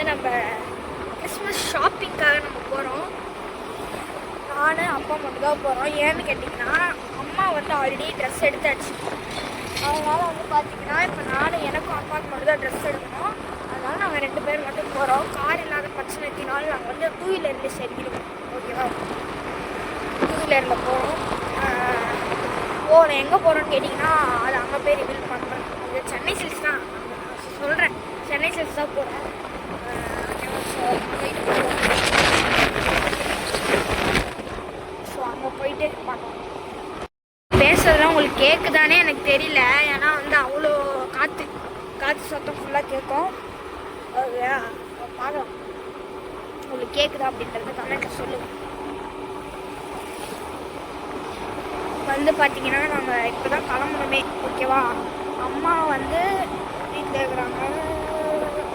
நம்ம கிறிஸ்மஸ் ஷாப்பிங்காக நம்ம போகிறோம். நான் அப்பா மட்டும் தான் போகிறோம். ஏன்னு கேட்டிங்கன்னா அம்மா வந்து ஆல்ரெடி ட்ரெஸ் எடுத்தாச்சு. அதனால் வந்து பார்த்திங்கன்னா இப்போ நானும் எனக்கும் அப்பாவுக்கு மட்டும் தான் ட்ரெஸ் எடுக்கணும். அதனால் நாங்கள் 2 பேர் மட்டும் போகிறோம். கார் இல்லாத பிரச்சனைத்தினாலும் நாங்கள் வந்து 2 வீலர்லேயே செஞ்சிருக்கோம். ஓகேவா, 2 வீலரில் போகிறோம். எங்கே போகிறோன்னு கேட்டிங்கன்னா அது அங்கே போய் ரிவீல் பண்ணுறேன். இது சென்னை சில்க்ஸ் தான் சொல்கிறேன். சென்னை சில்க்ஸ் தான் போகிறேன். ஸோ அங்கே போயிட்டு பார்க்கலாம். பேசுறதுலாம் உங்களுக்கு கேட்குதானே எனக்கு தெரியல. ஏன்னா வந்து அவ்வளோ காற்று சத்தம் ஃபுல்லாக கேட்கும். பார்க்கலாம் உங்களுக்கு கேட்குதா அப்படின்றது கமெண்ட்டில் சொல்லுங்கள். வந்து பார்த்தீங்கன்னா நாங்கள் இப்போ தான் கிளம்பணுமே. ஓகேவா, அம்மா வந்து வீட்டில் இருக்கிறாங்க.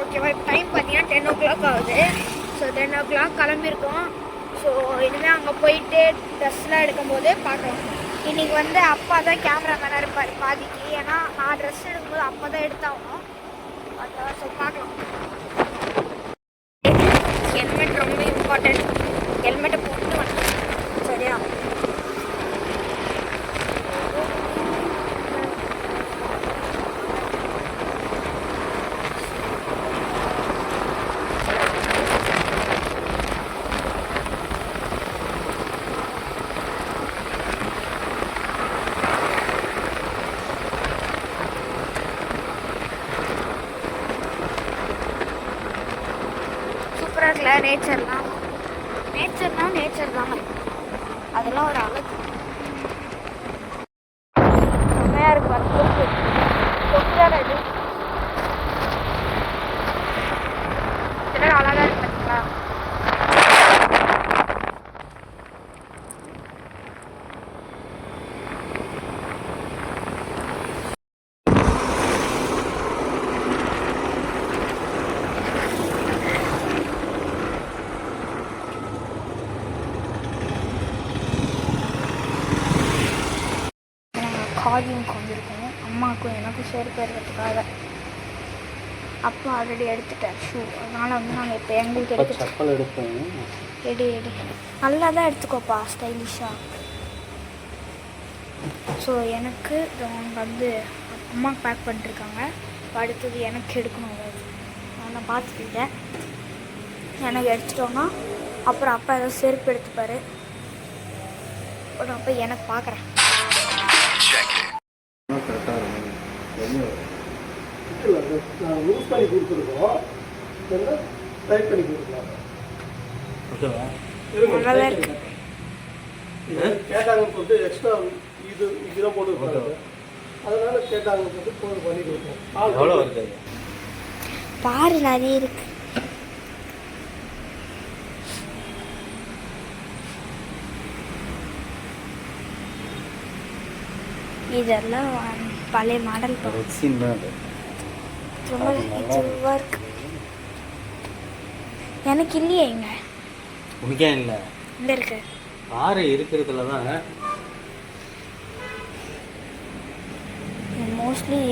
ஓகேவா, இப்போ டைம் பார்த்தீங்கன்னா 10 o'clock ஆகுது. So 10 o'clock கிளம்பியிருக்கோம். ஸோ இனிமேல் அங்கே போயிட்டு ட்ரெஸ்லாம் எடுக்கும்போது பார்க்கலாம். இன்றைக்கி வந்து அப்பா தான் கேமராமேனாக இருப்பார் பாதிக்கு. ஏன்னா நான் ட்ரெஸ் எடுக்கும்போது அப்பா தான் எடுத்தாகணும். அதான் ஸோ பார்க்கலாம். ஹெல்மெட் ரொம்ப இம்பார்ட்டன்ட். ஹெல்மெட்டை போட்டு வரணும். சரியா, நேச்சர்லாம் நேச்சர் தாங்க. அதெல்லாம் ஒரு அழகு. செம்மையாக இருக்கு. கொக்கு தானே இது. இதெல்லாம் அழகாக இருக்கு பார்த்தீங்களா. காதியும் வந்திருக்கோம். அம்மாவுக்கும் எனக்கும் செருப்பு எடுக்கிறதுக்காக. அப்பா ஆல்ரெடி எடுத்துட்டார் ஷூ. அதனால் வந்து நாங்கள் இப்போ எங்களுக்கு எடுப்போம். எடு நல்லா தான் எடுத்துக்கோப்பா, ஸ்டைலிஷாக. ஸோ எனக்கு வந்து அம்மா பேக் பண்ணிட்டுருக்காங்க. அடுத்தது எனக்கு எடுக்கணும். நான் பார்த்துக்கிட்டேன். எனக்கு எடுத்துட்டோன்னா அப்புறம் அப்பா ஏதாவது செருப்பு எடுத்துப்பார். அப்போ எனக்கு பார்க்குறேன். யூஸ் பண்ணி கொடுத்துருக்கோம். டைப் பண்ணி கொடுக்கலாம். கேட்டாங்கன்னு சொல்லிட்டு எக்ஸ்ட்ரா இதெல்லாம் போட்டு அதனால கேட்டாங்கன்னு சொல்லிட்டு பண்ணி கொடுப்போம். பாரு நிறைய இருக்கு. இதெல்லாம் பழைய மாடல். எனக்கு இல்லையே. இங்க உனக்கே இல்லை. இந்த இருக்கு ஆறு இருக்கிறதுல தான் மோஸ்ட்லி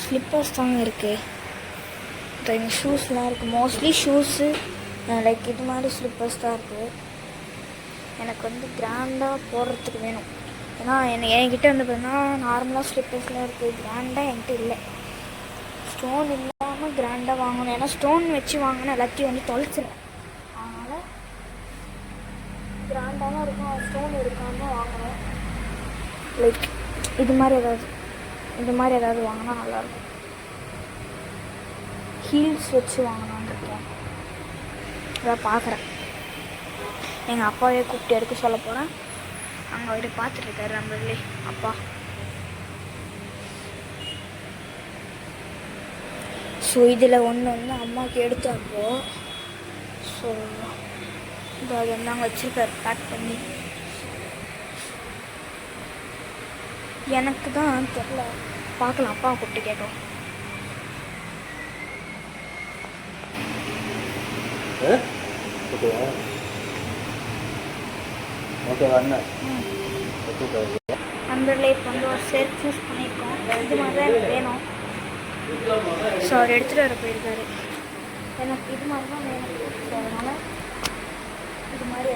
ஸ்லிப்பர்ஸ் தாங்க இருக்கு. இங்கே ஷூஸ்லாம் இருக்குது. மோஸ்ட்லி ஷூஸு லைக் இது மாதிரி ஸ்லிப்பர்ஸ் தான் இருக்குது. எனக்கு வந்து கிராண்டாக போடுறதுக்கு வேணும். ஏன்னா என்கிட்ட வந்து பார்த்தீங்கன்னா நார்மலாக ஸ்லிப்பர்ஸ்லாம் இருக்குது. கிராண்டாக என்கிட்ட இல்லை. ஸ்டோன் இல்லாமல் கிராண்டாக வாங்கணும். ஏன்னா ஸ்டோன் வச்சு வாங்கினா எல்லாத்தையும் வந்து தொலைச்சிடுறேன். அதனால் கிராண்டாகவும் இருக்கும், ஸ்டோன் இருக்காமல் வாங்கணும். லைக் இது மாதிரி ஏதாவது வாங்கினா நல்லாயிருக்கும். ஹீல்ஸ் வச்சு வாங்கலான்னு இருக்கேன். அதான் பார்க்குறேன். எங்கள் அப்பாவே கூப்பிட்டு எடுக்க சொல்ல போகிறேன். அங்கே போய்ட்டு பார்த்துட்ருக்காரு நம்மளே அப்பா. ஸோ இதில் ஒன்று வந்து அம்மாவுக்கு எடுத்தாப்போ. ஸோ இது அது வந்து அங்கே வச்சுருக்காரு பேக் பண்ணி. எனக்கு தான் தெரியல, பார்க்கலாம். அப்பாவை கூப்பிட்டு கேட்கலாம். நண்பர்களே இப்போ வந்து ஒரு செல்ஃப் யூஸ் பண்ணியிருக்கோம். இது மாதிரி தான் எனக்கு வேணும். ஸோ அவர் எடுத்துகிட்டு வர போயிருக்காரு. எனக்கு இது மாதிரி தான் வேணும். ஸோ அதனால் இது மாதிரி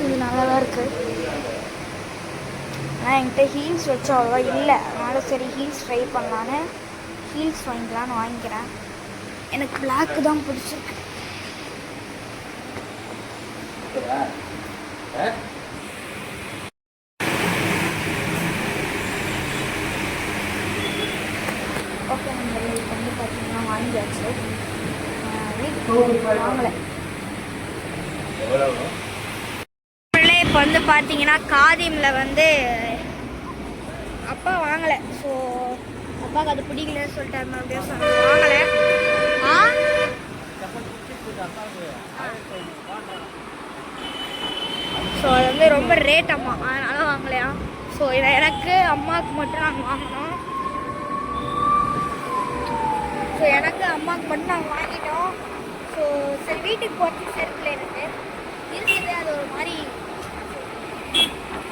இது நல்லா தான் இருக்குது. ஆனால் என்கிட்ட ஹீல்ஸ் வச்சு அவ்வளோவா இல்லை. அதனால் சரி ஹீல்ஸ் ட்ரை பண்ணலான்னு ஹீல்ஸ் வாங்கிக்கலான்னு வாங்கிக்கிறேன். எனக்கு பிளாக்கு தான் பிடிச்சிருக்கு. ஓகே நம்ம இப்போ வந்து பார்த்தீங்கன்னா வாங்கியாச்சு. வாங்கலை. இப்போ வந்து பார்த்தீங்கன்னா காதிமில் வந்து அப்பா வாங்கலை. ஸோ அப்பாவுக்கு அது பிடிக்கலன்னு சொல்லிட்டாரு. மறுபடியும் வாங்கலை. ஸோ அது வந்து ரொம்ப ரேட் அம்மா, அதனால வாங்கலையா. ஸோ இதை எனக்கு அம்மாவுக்கு மட்டும் நாங்கள் வாங்கினோம். ஸோ எனக்கு அம்மாவுக்கு மட்டும் நாங்கள் வாங்கிட்டோம். ஸோ சரி வீட்டுக்கு போகிறதுக்கு செருப்பில் எனக்கு இருக்குது. அது ஒரு மாதிரி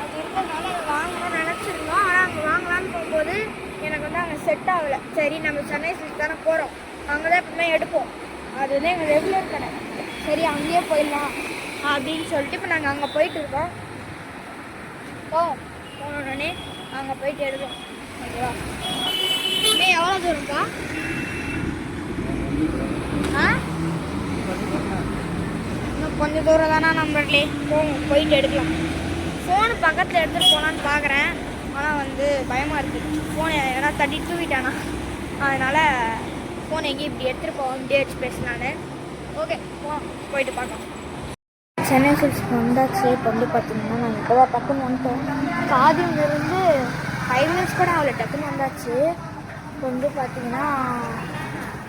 அது இருக்கிறதுனால அதை வாங்கணும்னு நினச்சிருந்தோம். ஆனால் அங்கே வாங்கலான்னு போகும்போது எனக்கு வந்து அங்கே செட் ஆகலை. சரி நம்ம சென்னை சில்க் தானே போகிறோம், அங்கே தான் எப்பவுமே எடுப்போம். அது வந்து எங்கள் ரெகுலர் கடை. சரி அங்கேயே போயிடலாம் அப்படின்னு சொல்லிட்டு இப்போ நாங்கள் அங்கே போயிட்டு இருக்கோம். போனோடனே அங்கே போயிட்டு எடுப்போம். ஓகேவா? இன்னும் எவ்வளோ தூரம்ப்பா? இன்னும் கொஞ்சம் தூரம் தானே நம்மளே போயிட்டு எடுக்கலாம். ஃபோனு பக்கத்தில் எடுத்துகிட்டு போகலான்னு பார்க்குறேன். ஆனால் வந்து பயமாக இருக்குது. ஃபோனை ஏன்னா தட்டி தூக்கிட்டானா, அதனால் ஃபோன் எங்கேயும் இப்படி எடுத்துகிட்டு போக இப்படியே வச்சு பேசினானு. ஓகே போயிட்டு பார்க்கலாம். சென்னை சில்க்ஸ்க்கு வந்தாச்சு. இப்போ வந்து பார்த்தீங்கன்னா நாங்கள் இப்போ தான் டக்குன்னு வந்துட்டோம். காதிலிருந்து 5 minutes கூட அவ்வளோ டக்குன்னு வந்தாச்சு. இப்போ வந்து பார்த்தீங்கன்னா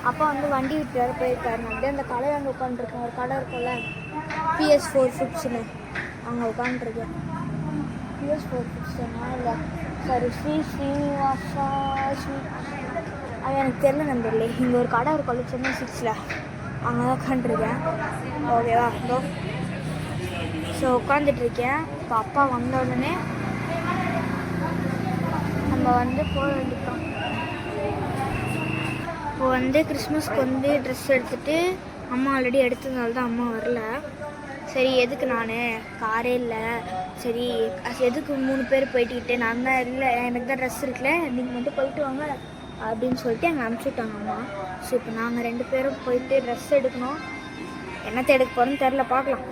அப்பா வந்து வண்டி விட்டு வேறு போயிருக்காரு. நான் அப்படியே அந்த கடை அங்கே உட்காந்துருக்கேன். ஒரு கடை இருக்கும்ல PS4 ஃபுட்ஸ்னு, அங்கே உட்காந்துருக்கேன். PS4 ஃபுட்ஸ்னா இல்லை சாரி ஸ்ரீனிவாசா அது எனக்கு தெரியல நம்பர்லே. இங்கே ஒரு கடை இருக்கும்ல சென்னை சில்க்ஸில், அங்கே தான் உட்காந்துருக்கேன். ஓகேவா? இதோ ஸோ உட்காந்துட்ருக்கேன். இப்போ அப்பா வந்த உடனே நம்ம வந்து போக வேண்டியதான். இப்போ வந்து கிறிஸ்மஸ்க்கு வந்து ட்ரெஸ் எடுத்துகிட்டு அம்மா ஆல்ரெடி எடுத்ததுனால தான் அம்மா வரல. சரி எதுக்கு நான் காரே இல்லை, சரி எதுக்கு 3 பேர் போயிட்டுக்கிட்டு நான் தான் இல்லை, எனக்கு தான் ட்ரெஸ் இருக்குல்ல, நீங்கள் மட்டும் போயிட்டு வாங்க அப்படின்னு சொல்லிட்டு எங்களை அனுப்பிச்சி விட்டாங்க அம்மா. ஸோ இப்போ நாங்கள் 2 பேரும் போயிட்டு ட்ரெஸ் எடுக்கணும். என்னத்தை எடுக்க போகிறோன்னு தெரில, பார்க்கலாம்.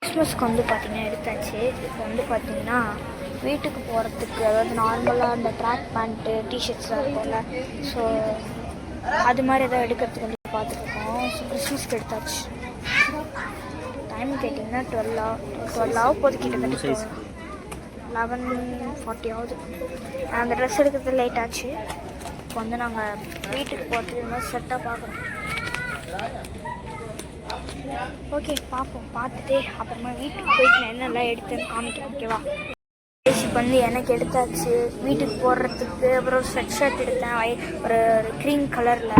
கிறிஸ்மஸ்க்கு வந்து பார்த்திங்கன்னா எடுத்தாச்சு. இப்போ வந்து பார்த்திங்கன்னா வீட்டுக்கு போகிறதுக்கு, அதாவது நார்மலாக அந்த ட்ராக் பேண்ட்டு டிஷர்ட்ஸ்லாம் இருக்கும்ல, ஸோ அது மாதிரி எதாவது எடுக்கிறதுக்கு வந்து பார்த்துருக்கோம். ஸோ கிறிஸ்மஸ்க்கு எடுத்தாச்சு. டைம் கேட்டிங்கன்னா 12 போது கிட்டத்தட்ட 11:40 ஆகுது. அந்த ட்ரெஸ் எடுக்கிறது லேட் ஆச்சு. இப்போ வந்து நாங்கள் வீட்டுக்கு போகிறதுக்கு இந்த மாதிரி செட்டாக பார்க்குறோம். ஓகே பார்ப்போம். பார்த்துட்டு அப்புறமா வீட்டுக்கு போயிட்டு நான் என்னெல்லாம் எடுத்தேன்னு காமிக்கிறேன். ஓகேவா? பேசிக் வந்து எனக்கு எடுத்தாச்சு வீட்டுக்கு போடுறதுக்கு. அப்புறம் ஒரு ஸ்வெட் ஷர்ட் எடுத்தேன், ஒரு க்ரீன் கலரில்.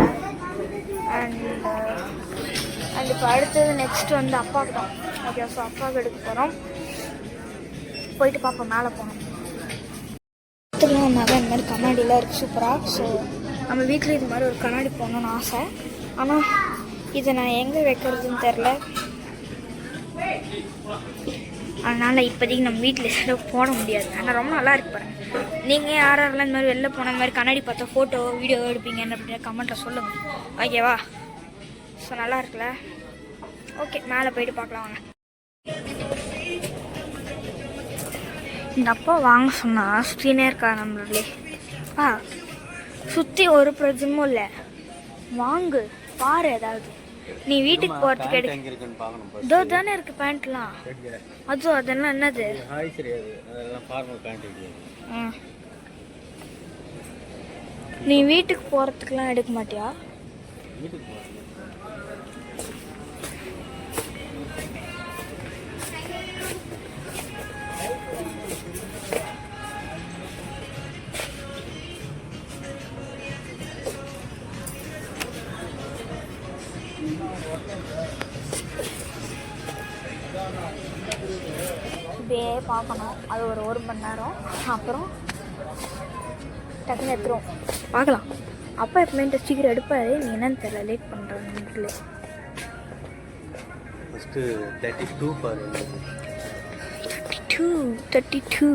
அண்ட் இப்போ அடுத்தது நெக்ஸ்ட்டு வந்து அப்பாவுக்கு தான். ஓகே, ஸோ அப்பாவுக்கு எடுக்க போகிறோம். போயிட்டு பார்ப்போம், மேலே போனோம். பார்த்துக்கலாம். இந்த மாதிரி கண்ணாடிலாம் இருக்குது சூப்பராக. ஸோ நம்ம வீட்டில் இது மாதிரி ஒரு கண்ணாடி போகணுன்னு ஆசை. ஆனால் இதை நான் எங்கே வைக்கிறதுன்னு தெரில. அதனால் இப்போதைக்கு நம்ம வீட்டில் எல்லாம் போட முடியாது. ஆனால் ரொம்ப நல்லா இருக்கு பாருங்க. நீங்கள் யாரெல்லாம் இந்த மாதிரி வெளில போன இந்த மாதிரி கண்ணாடி பார்த்தா ஃபோட்டோ வீடியோ எடுப்பீங்கன்னு அப்படின்னு கமெண்ட்டில் சொல்லுங்கள். ஓகேவா? ஸோ நல்லா இருக்குல்ல? ஓகே, மேலே போயிட்டு பார்க்கலாம் வாங்க. இந்த அப்பா வாங்க சொன்னால் சுற்றினே இருக்கா நம்மளே. சுற்றி ஒரு பிரச்சனையும் இல்லை, வாங்கு பாரு. ஏதாவது நீ வீட்டுக்கு போகிறதுக்கு இதோ தானே இருக்கு பேண்ட்லாம். அதுவும் அதெல்லாம் என்னது? நீ வீட்டுக்கு போகிறதுக்குலாம் எடுக்க மாட்டியா? இப்படியே பார்க்கணும். அது ஒரு மணி நேரம். அப்புறம் டக்குன்னு எடுத்துருவோம். பார்க்கலாம். அப்பா எப்பவுமே சீக்கிரம் எடுப்பாரு. நீ என்னன்னு தெரியல, லேட் பண்ணுறாங்க. ஃபஸ்ட்டு 32 பாரு. 32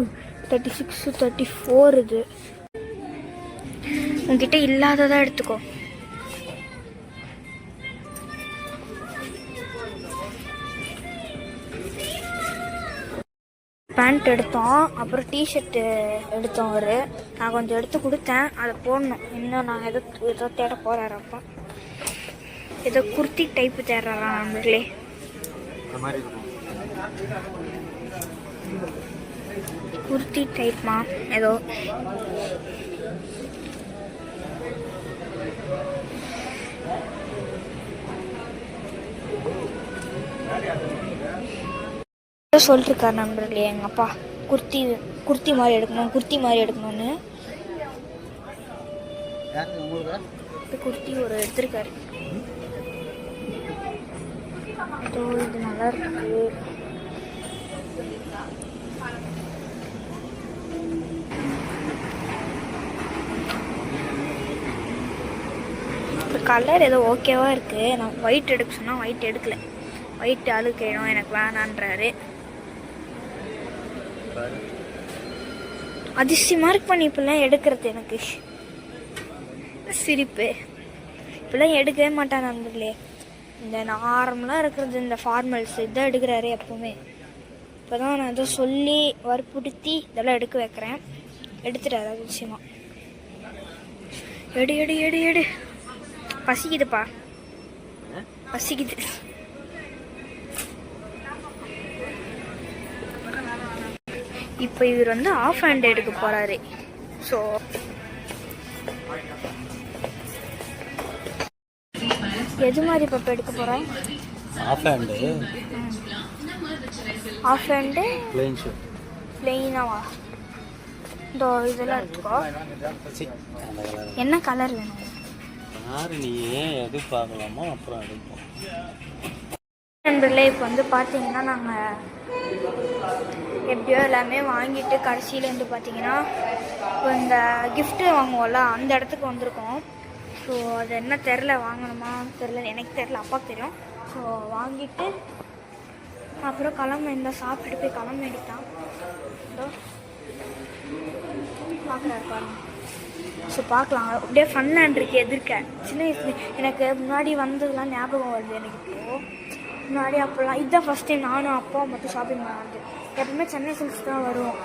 36 34 இது. உங்ககிட்ட இல்லாததான் எடுத்துக்கோ. பேண்ட் எடுத்தோம், அப்புறம் டிஷர்ட்டு எடுத்தோம். நான் கொஞ்சம் எடுத்து கொடுத்தேன், அதை போடணும். இன்னும் நான் ஏதோ தேட போகிறாரு அப்பா. ஏதோ குர்த்தி டைப்பு தேடுறாரா நம்மளே. குர்த்தி டைப்மா ஏதோ. சொல்லிருக்காரு நண்பர்களே எங்கள் அப்பா, குர்த்தி மாதிரி எடுக்கணும்னு. குர்த்தி ஒரு எடுத்திருக்காரு. இது நல்லா இருக்கு. கலர் ஏதோ ஓகேவா இருக்கு. நான் ஒயிட் எடுக்க சொன்னால் ஒயிட் எடுக்கல. ஒயிட் அழுக்கணும், எனக்கு வேணான்றாரு. அதிசயமாக இருக்கு பண்ணி இப்பெல்லாம் எடுக்கிறது. எனக்கு சிரிப்பு. இப்பெல்லாம் எடுக்கவே மாட்டான் நண்பர்களே. இந்த நார்மலாக இருக்கிறது, இந்த ஃபார்மல்ஸ் இதான் எடுக்கிறாரு எப்பவுமே. இப்போ தான் நான் ஏதோ சொல்லி வற்புறுத்தி இதெல்லாம் எடுக்க வைக்கிறேன். எடுத்துட்டாரு அதிசயமாக. எடு எடு எடு எடு. பசிக்குதுப்பா, பசிக்குது. இப்போ இவர் வந்து ஆஃப் ஹேண்ட் எடுக்க போறாரு. ஸோ எது மாதிரி பாப்பா எடுக்க போறேன்? Off hand. Off hand plain shirt. ப்ளைனாவா? இதோ இதெல்லாம் எடுத்துக்கோ. என்ன கலர் வேணும்? யாரு நீ எது பார்க்கலாமா? அப்புறம் எடுப்போம். நண்பர்களே, இப்போ வந்து பார்த்தீங்கன்னா நாங்கள் எப்படியோ எல்லாமே வாங்கிட்டு கடைசியில் வந்து பார்த்தீங்கன்னா இப்போ இந்த கிஃப்ட்டு வாங்குவோம்ல, அந்த இடத்துக்கு வந்திருக்கோம். ஸோ அது என்ன தெரில, வாங்கணுமா தெரில, எனக்கு தெரில, அப்பாவுக்கு தெரியும். ஸோ வாங்கிட்டு அப்புறம் கிளம்ப இந்த சாப்பிட்டுட்டு போய் கிளம்ப வேண்டிட்டான். ஸோ பார்க்குறாரு பாருங்க. ஸோ பார்க்கலாம். அப்படியே ஃபன்லேண்ட் இருக்குது எதிர்க்க. சின்ன வயசு எனக்கு முன்னாடி வந்ததுலாம் ஞாபகம் வருது எனக்கு. இப்போது முன்னாடி அப்போல்லாம் இதுதான் ஃபஸ்ட் டைம் நானும் அப்பாவும் மட்டும் ஷாப்பிங் பண்ணாது. எப்பவுமே சென்னை சில்க்ஸ் தான் வரும்.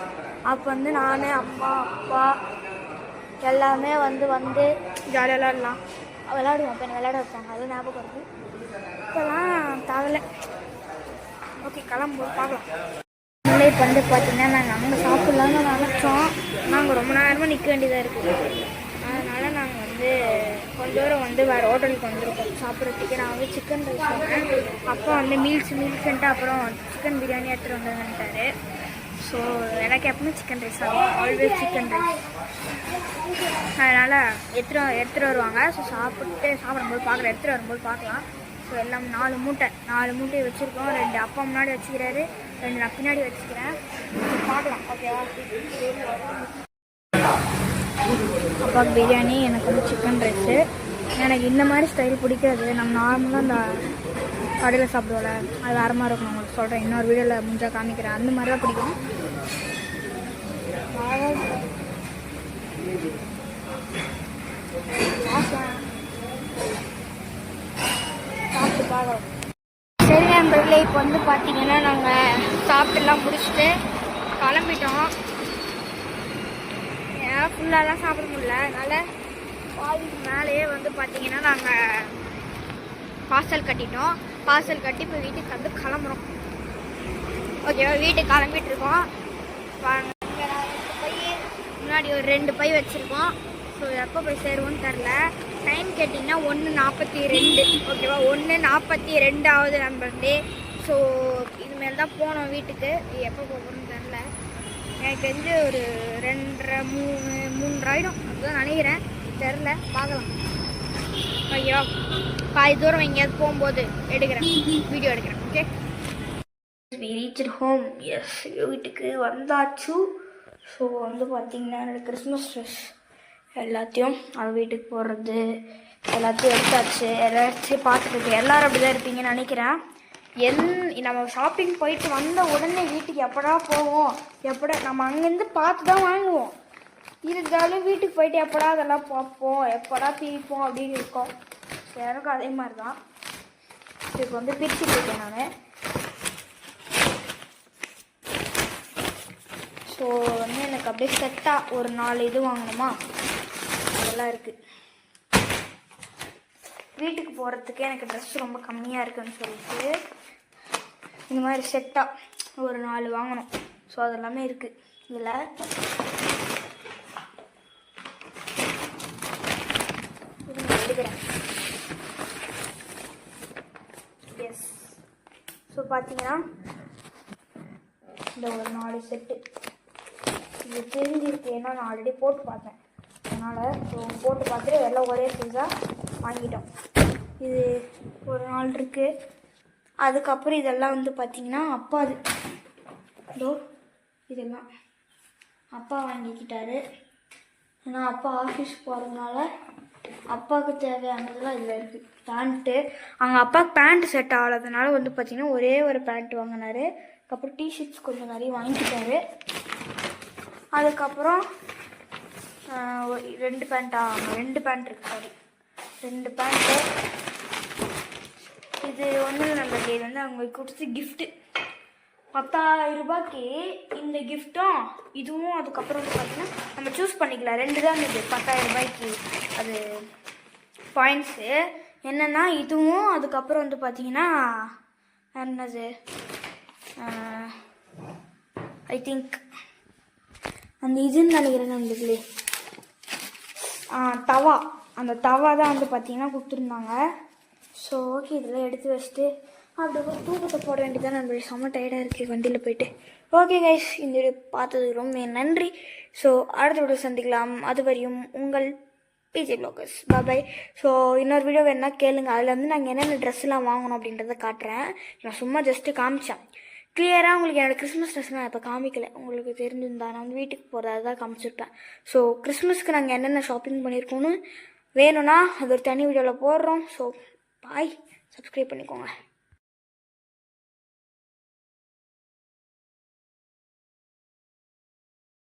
அப்போ வந்து நான், அம்மா, அப்பா எல்லாமே வந்து ஜாலியாக விளாடுவோம். அப்போ என்ன விளையாட வைப்பாங்க, அதுவும் ஞாபகம் வருது. இப்போலாம் தவலை. ஓகே, கிளம்பும்போது பார்க்கலாம். நம்மளே இப்போ வந்து பார்த்தீங்கன்னா நாங்கள் அங்கே சாப்பிட்லான்னு நினச்சோம். நாங்கள் ரொம்ப நேரமாக நிற்க வேண்டியதாக இருக்குது. அதனால் நாங்கள் வந்து கொஞ்சம் தூரம் வந்து வேறு ஹோட்டலுக்கு வந்திருக்கோம் சாப்பிட்றதுக்கு. நான் வந்து சிக்கன் ரைஸ் வாங்கினேன். அப்போ வந்து மீல்ஸ்ன்ட்டு அப்புறம் சிக்கன் பிரியாணி எடுத்துகிட்டு வந்துட்டாரு. ஸோ எனக்கு எப்பவுமே சிக்கன் ரைஸ் ஆகும், ஆல்வேஸ் சிக்கன் ரைஸ். அதனால் எடுத்துகிட்டு வருவாங்க. ஸோ சாப்பிடும்போது பார்க்குறேன், எடுத்துகிட்டு வரும்போது பார்க்கலாம். ஸோ எல்லாம் 4 மூட்டையை வச்சுருக்கோம். 2 அப்பா முன்னாடி வச்சுக்கிறாரு, 2 நான் பின்னாடி வச்சுக்கிறேன். பார்க்கலாம். ஓகேவா? அப்பாவுக்கு பிரியாணி, எனக்கு வந்து சிக்கன் ரைஸு. எனக்கு இந்த மாதிரி ஸ்டைல் பிடிக்காது. நம்ம நார்மலாக இந்த கடையில் சாப்பிடுவோம்ல, அது வேறு மாதிரி இருக்கும். உங்களுக்கு சொல்கிறேன், இன்னொரு வீடியோவில் முடிஞ்சால் காமிக்கிறேன். அந்த மாதிரி தான் பிடிக்கும். சாப்பிட்டு பார்க்கலாம். சரி நண்பர்களே, இப்போ வந்து பார்த்தீங்கன்னா நாங்கள் சாப்பிட்டுலாம் முடிச்சுட்டு கிளம்பிட்டோம். ஏன்னா ஃபுல்லாலாம் சாப்பிட முடியல. அதனால் பாதிக்கு மேலேயே வந்து பார்த்தீங்கன்னா நாங்கள் பார்சல் கட்டிட்டோம். பார்சல் கட்டி இப்போ வீட்டுக்கு வந்து கிளம்புறோம். ஓகேவா? வீட்டுக்கு கிளம்பிட்டுருக்கோம். முன்னாடி ஒரு 2 பை வச்சுருக்கோம். ஸோ எப்போ போய் சேருவோன்னு தெரில. டைம் கேட்டிங்கன்னா 1:42. ஓகேவா? 1:42 ஆகுது நண்பர்களே. ஸோ இதுமாரி தான் போனோம் வீட்டுக்கு. எப்போ போகணும்னு தெரில. எனக்கு தெரிஞ்சு ஒரு 2:30 3 ஆகிடும் அதுதான் நினைக்கிறேன். தெரில, பார்க்கலாம். ஓகேவா? பாதி தூரம் எங்கேயாவது போகும்போது வீடியோ எடுக்கிறேன். Okay we reached home. Yes, வீட்டுக்கு வந்தாச்சு. ஸோ வந்து பார்த்தீங்கன்னா என்னோடய கிறிஸ்மஸ் ட்ரெஸ் எல்லாத்தையும் அவள் வீட்டுக்கு போடுறது எல்லாத்தையும் எடுத்தாச்சு. எல்லாத்தையும் பார்த்துட்டு எல்லோரும் அப்படி தான் இருப்பீங்கன்னு நினைக்கிறேன். நம்ம ஷாப்பிங் போயிட்டு வந்த உடனே வீட்டுக்கு எப்படா போவோம், எப்படா நம்ம அங்கேருந்து பார்த்து தான் வாங்குவோம். இருந்தாலும் வீட்டுக்கு போயிட்டு எப்படா அதெல்லாம் பார்ப்போம், எப்படா பிரிப்போம் அப்படின்னு இருக்கோம். எனக்கும் அதே மாதிரி தான். இப்போ வந்து பிரிச்சுட்டு இருக்கேன் நான். ஸோ வந்து எனக்கு அப்படியே செட்டாக ஒரு 4 இது வாங்கணுமா, அதெல்லாம் இருக்குது. வீட்டுக்கு போகிறதுக்கு எனக்கு ட்ரெஸ் ரொம்ப கம்மியாக இருக்குதுன்னு சொல்லிட்டு இந்த மாதிரி செட்டாக ஒரு 4 வாங்கணும். ஸோ அதெல்லாமே இருக்குது இதில். எடுக்கிறேன். எஸ். ஸோ பார்த்தீங்கன்னா இந்த ஒரு 4 செட்டு இது தெரிஞ்சிருக்கு. ஏன்னா நான் ஆல்ரெடி போட்டு பார்த்தேன், அதனால் ஸோ போட்டு பார்த்துட்டு எல்லாம் ஒரே சைஸாக வாங்கிட்டோம். இது ஒரு 4 இருக்குது. அதுக்கப்புறம் இதெல்லாம் வந்து பார்த்திங்கன்னா அப்பா இதோ இதெல்லாம் அப்பா வாங்கிக்கிட்டாரு. ஏன்னா அப்பா ஆஃபீஸ் போகிறதுனால அப்பாவுக்கு தேவையானதெல்லாம் இதில் இருக்குது. பேண்ட்டு அங்கே அப்பாவுக்கு பேண்ட் செட் ஆகாததுனால வந்து பார்த்திங்கன்னா ஒரே ஒரு பேண்ட் வாங்கினார். அதுக்கப்புறம் டிஷர்ட்ஸ் கொஞ்சம் நிறைய வாங்கிக்கிட்டாரு. அதுக்கப்புறம் 2 பேண்ட்டா, 2 பேண்ட் இருக்கு. Sorry 2 pant. இது ஒன்று நம்மளுக்கு இது வந்து அவங்க கொடுத்து கிஃப்ட்டு 10,000 ரூபாய்க்கு இந்த கிஃப்ட்டும் இதுவும். அதுக்கப்புறம் வந்து பார்த்திங்கன்னா நம்ம சூஸ் பண்ணிக்கலாம். 2 தான் இது 10,000 ரூபாய்க்கு. அது பாயிண்ட்ஸு என்னென்னா இதுவும் அதுக்கப்புறம் வந்து பார்த்திங்கன்னா என்னது ஐ திங்க் அந்த இதுன்னு நினைக்கிறேன். நம்மளுக்குலே தவா, அந்த தவா தான் வந்து பார்த்திங்கன்னா கொடுத்துருந்தாங்க. ஸோ ஓகே, இதெல்லாம் எடுத்து வச்சுட்டு அப்படி ஒரு தூக்கத்தை போட வேண்டியதான். நம்மளுக்கு செம்ம டயர்டாக இருக்குது வண்டியில் போயிட்டு. ஓகே கைஸ், இந்த வீடியோ பார்த்ததுக்கு ரொம்ப நன்றி. ஸோ அடுத்த வீடியோ சந்திக்கலாம். அதுவரையும் உங்கள் பிஜே ப்ளாகர்ஸ். பாய். ஸோ இன்னொரு வீடியோ வேணுன்னா கேளுங்க. அதில் வந்து நாங்கள் என்னென்ன ட்ரெஸ்லாம் வாங்கணும் அப்படின்றத காட்டுறேன். நான் சும்மா ஜஸ்ட்டு காமிச்சேன். கிளியராக உங்களுக்கு என்னோடய கிறிஸ்மஸ் ட்ரெஸ் நான் இப்போ காமிக்கலை. உங்களுக்கு தெரிஞ்சிருந்தா நான் வந்து வீட்டுக்கு போகிறதா தான் காமிச்சிருப்பேன். ஸோ கிறிஸ்மஸ்க்கு நாங்கள் என்னென்ன ஷாப்பிங் பண்ணியிருக்கோன்னு வேணும்னா அது ஒரு தனி வீடியோவில் போடுறோம். ஸோ பாய், சப்ஸ்கிரைப் பண்ணிக்கோங்க.